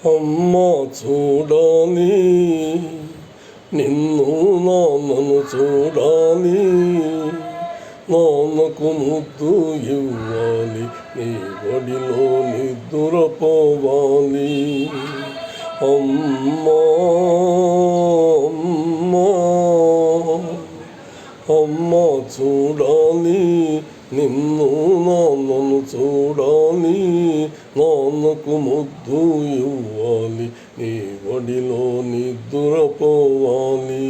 అమ్మ చూడాలి నిన్ను, నాన్నను చూడాలి, నాన్నకు ముద్దు ఇవ్వాలి, నీ ఒడిలో నిద్రపోవాలి. అమ్మా అమ్మా అమ్మ చూడాలి నిన్ను, నాన్నను చూడాలి, నాన్నకు ముద్దు ఇవ్వాలి, నీ ఒడిలో నిద్రపోవాలి.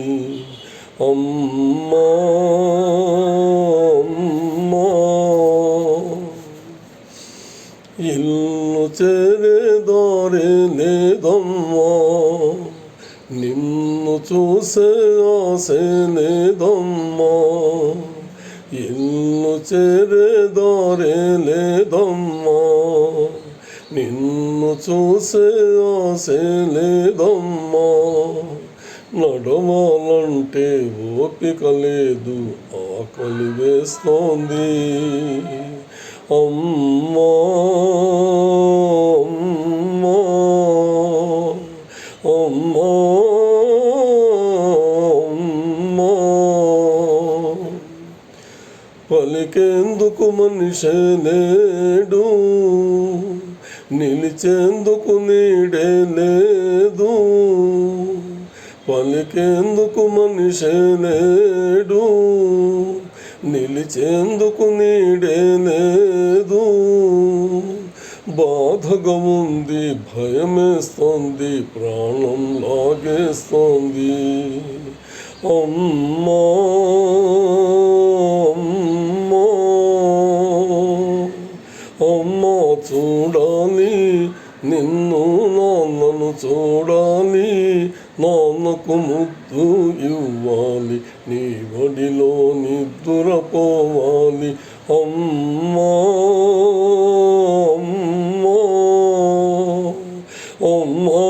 అమ్మా అమ్మా ఇల్లు చేరే దారి లేదమ్మా, నిన్ను చూసే ఆశ లేదమ్మా, ఇల్లు చేరే దారి లేదమ్మా, నిన్ను చూసే ఆశ లేదమ్మా, నడవాలంటే ఓపిక లేదు, ఆకలి వేస్తోంది. అమ్మా అమ్మా అమ్మా అమ్మా పలికేందుకు మనిషే లేడు, నిలిచేందుకు నీడే లేదు, పలికేందుకు మనిషే లేడు, నిలిచేందుకు నీడే లేదు. బాధగా ఉంది, భయమేస్తోంది, ప్రాణం లాగేస్తోంది. అమ్మా అమ్మా అమ్మా చూడాలి నిన్ను, నాన్నను చూడాలి, నాన్నకు ముద్దు ఇవ్వాలి, నీ ఒడిలో నిద్రపోవాలి. అమ్మా అమ్మా అమ్మా